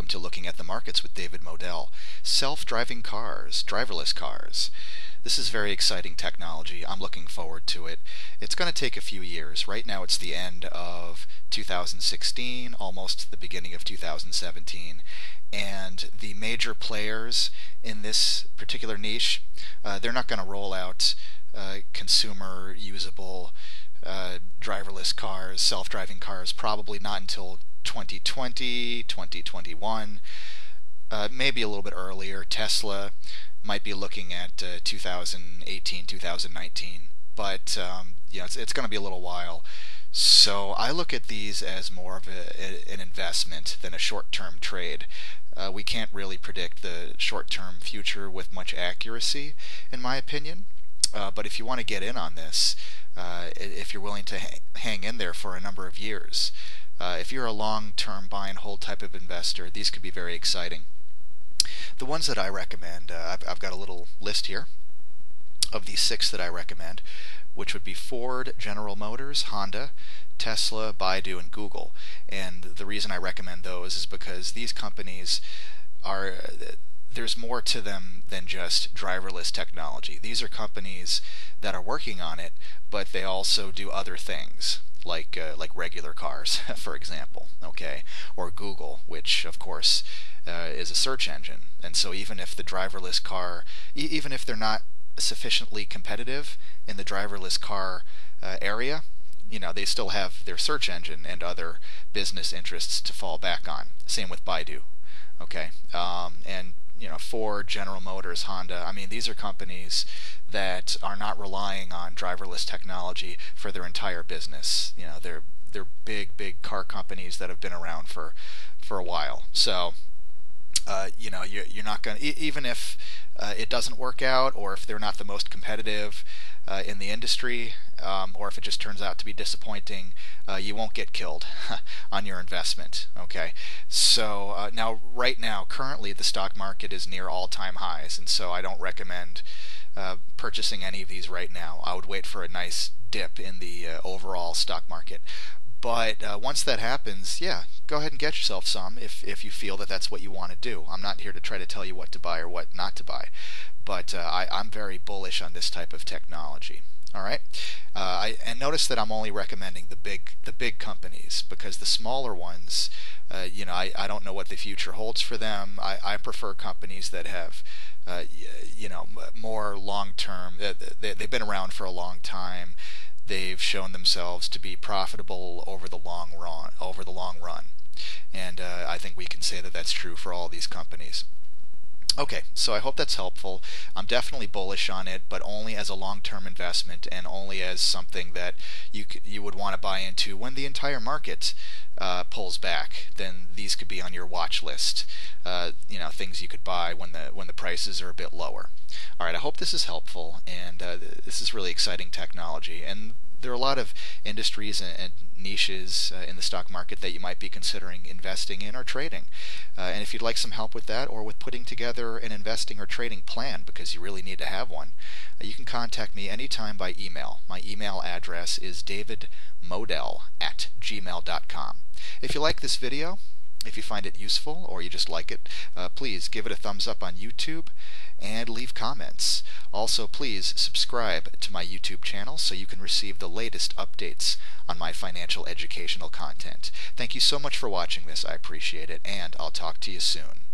to Looking at the Markets with David Moadel. Self-driving cars, driverless cars. This is very exciting technology. I'm looking forward to it. It's going to take a few years. Right now it's the end of 2016, almost the beginning of 2017. And the major players in this particular niche, they're not going to roll out consumer usable driverless cars, self-driving cars, probably not until 2020, 2021, maybe a little bit earlier. Tesla might be looking at 2018, 2019, but it's going to be a little while. So I look at these as more of an investment than a short-term trade. We can't really predict the short-term future with much accuracy, in my opinion. But if you want to get in on this, if you're willing to hang in there for a number of years, if you're a long-term buy and hold type of investor, these could be very exciting. The ones that I recommend, I've got a little list here of the 6 that I recommend, which would be Ford, General Motors, Honda, Tesla, Baidu, and Google. And the reason I recommend those is because these companies are, there's more to them than just driverless technology. These are companies that are working on it, but they also do other things, like regular cars, for example, okay, or Google, which of course is a search engine. And so even if the driverless car, even if they're not sufficiently competitive in the driverless car area, they still have their search engine and other business interests to fall back on. Same with Baidu, okay, and Ford, General Motors, Honda. I mean, these are companies that are not relying on driverless technology for their entire business. They're big car companies that have been around for a while. So you're not going to, even if it doesn't work out, or if they're not the most competitive in the industry, or if it just turns out to be disappointing, you won't get killed on your investment. Okay, so right now, currently the stock market is near all-time highs, and so I don't recommend purchasing any of these right now. I would wait for a nice dip in the overall stock market. But once that happens, yeah, go ahead and get yourself some if you feel that that's what you want to do. I'm not here to try to tell you what to buy or what not to buy, but I'm very bullish on this type of technology. All right, and notice that I'm only recommending the big companies, because the smaller ones, I don't know what the future holds for them. I prefer companies that have more long-term. They've been around for a long time. They've shown themselves to be profitable over the long run, and I think we can say that that's true for all these companies. Okay, so I hope that's helpful. I'm definitely bullish on it, but only as a long-term investment, and only as something that you would want to buy into when the entire market pulls back. Then these could be on your watch list. Things you could buy when the prices are a bit lower. All right, I hope this is helpful, and this is really exciting technology. And there are a lot of industries and niches in the stock market that you might be considering investing in or trading. And if you'd like some help with that, or with putting together an investing or trading plan, because you really need to have one, you can contact me anytime by email. My email address is davidmoadel@gmail.com. If you like this video, if you find it useful, or you just like it, please give it a thumbs up on YouTube and leave comments. Also, please subscribe to my YouTube channel so you can receive the latest updates on my financial educational content. Thank you so much for watching this. I appreciate it, and I'll talk to you soon.